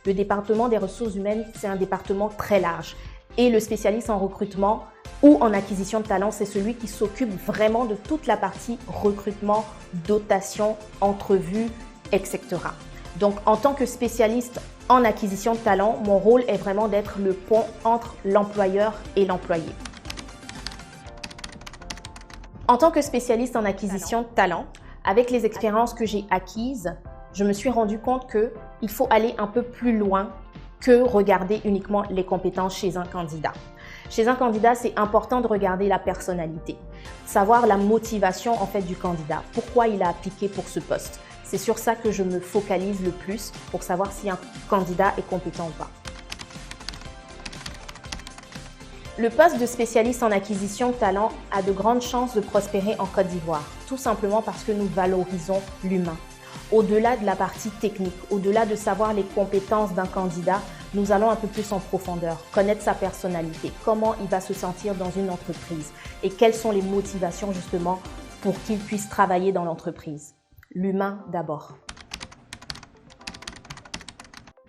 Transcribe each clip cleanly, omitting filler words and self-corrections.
Le département des ressources humaines, c'est un département très large. Et le spécialiste en recrutement ou en acquisition de talent, c'est celui qui s'occupe vraiment de toute la partie recrutement, dotation, entrevue, etc. Donc, en tant que spécialiste en acquisition de talent, mon rôle est vraiment d'être le pont entre l'employeur et l'employé. En tant que spécialiste en acquisition de talent, avec les expériences que j'ai acquises, je me suis rendu compte qu'il faut aller un peu plus loin que regarder uniquement les compétences chez un candidat. Chez un candidat, c'est important de regarder la personnalité, savoir la motivation en fait du candidat, pourquoi il a appliqué pour ce poste. C'est sur ça que je me focalise le plus pour savoir si un candidat est compétent ou pas. Le poste de spécialiste en acquisition de talent a de grandes chances de prospérer en Côte d'Ivoire, tout simplement parce que nous valorisons l'humain. Au-delà de la partie technique, au-delà de savoir les compétences d'un candidat, nous allons un peu plus en profondeur, connaître sa personnalité, comment il va se sentir dans une entreprise et quelles sont les motivations justement pour qu'il puisse travailler dans l'entreprise. L'humain d'abord.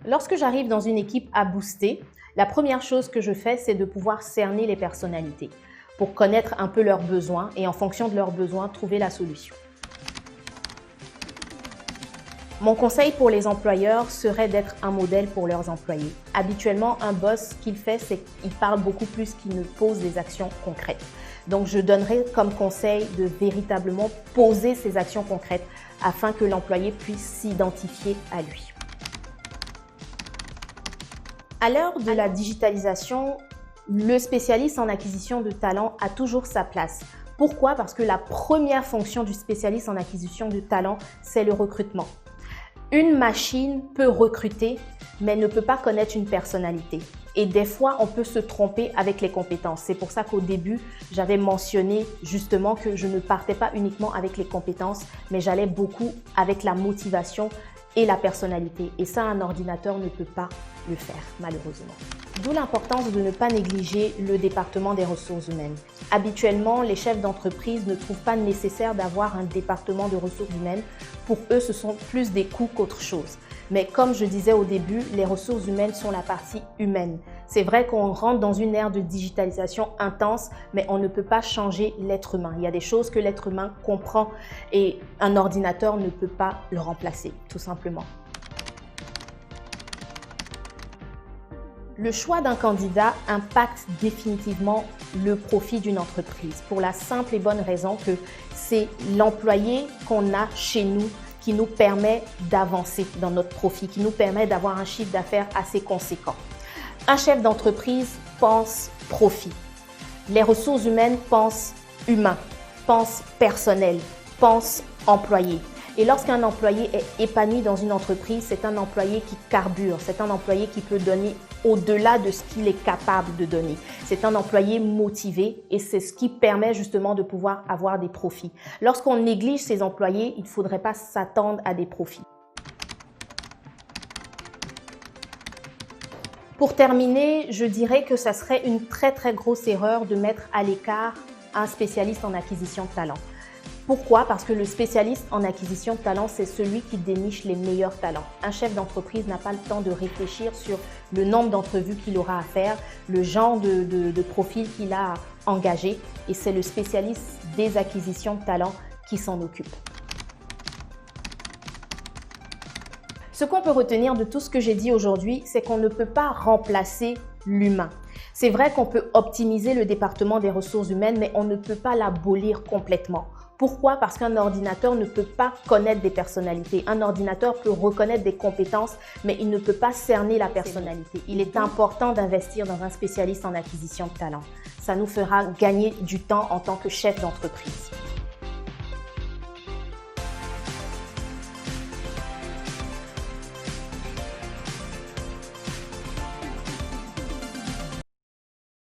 Lorsque j'arrive dans une équipe à booster, la première chose que je fais, c'est de pouvoir cerner les personnalités pour connaître un peu leurs besoins et en fonction de leurs besoins, trouver la solution. Mon conseil pour les employeurs serait d'être un modèle pour leurs employés. Habituellement, un boss, ce qu'il fait, c'est qu'il parle beaucoup plus qu'il ne pose des actions concrètes. Donc, je donnerais comme conseil de véritablement poser ces actions concrètes afin que l'employé puisse s'identifier à lui. À l'heure de la digitalisation, le spécialiste en acquisition de talent a toujours sa place. Pourquoi? Parce que la première fonction du spécialiste en acquisition de talent, c'est le recrutement. Une machine peut recruter, mais ne peut pas connaître une personnalité. Et des fois, on peut se tromper avec les compétences. C'est pour ça qu'au début, j'avais mentionné justement que je ne partais pas uniquement avec les compétences, mais j'allais beaucoup avec la motivation et la personnalité. Et ça, un ordinateur ne peut pas le faire, malheureusement. D'où l'importance de ne pas négliger le département des ressources humaines. Habituellement, les chefs d'entreprise ne trouvent pas nécessaire d'avoir un département de ressources humaines. Pour eux, ce sont plus des coûts qu'autre chose. Mais comme je disais au début, les ressources humaines sont la partie humaine. C'est vrai qu'on rentre dans une ère de digitalisation intense, mais on ne peut pas changer l'être humain. Il y a des choses que l'être humain comprend et un ordinateur ne peut pas le remplacer, tout simplement. Le choix d'un candidat impacte définitivement le profit d'une entreprise pour la simple et bonne raison que c'est l'employé qu'on a chez nous qui nous permet d'avancer dans notre profit, qui nous permet d'avoir un chiffre d'affaires assez conséquent. Un chef d'entreprise pense profit. Les ressources humaines pensent humain, pensent personnel, pensent employé. Et lorsqu'un employé est épanoui dans une entreprise, c'est un employé qui carbure, c'est un employé qui peut donner au-delà de ce qu'il est capable de donner. C'est un employé motivé et c'est ce qui permet justement de pouvoir avoir des profits. Lorsqu'on néglige ses employés, il ne faudrait pas s'attendre à des profits. Pour terminer, je dirais que ça serait une très grosse erreur de mettre à l'écart un spécialiste en acquisition de talent. Pourquoi? Parce que le spécialiste en acquisition de talent, c'est celui qui déniche les meilleurs talents. Un chef d'entreprise n'a pas le temps de réfléchir sur le nombre d'entrevues qu'il aura à faire, le genre de profil qu'il a à engager et c'est le spécialiste des acquisitions de talent qui s'en occupe. Ce qu'on peut retenir de tout ce que j'ai dit aujourd'hui, c'est qu'on ne peut pas remplacer l'humain. C'est vrai qu'on peut optimiser le département des ressources humaines, mais on ne peut pas l'abolir complètement. Pourquoi? Parce qu'un ordinateur ne peut pas connaître des personnalités. Un ordinateur peut reconnaître des compétences, mais il ne peut pas cerner la personnalité. Il est important d'investir dans un spécialiste en acquisition de talent. Ça nous fera gagner du temps en tant que chef d'entreprise.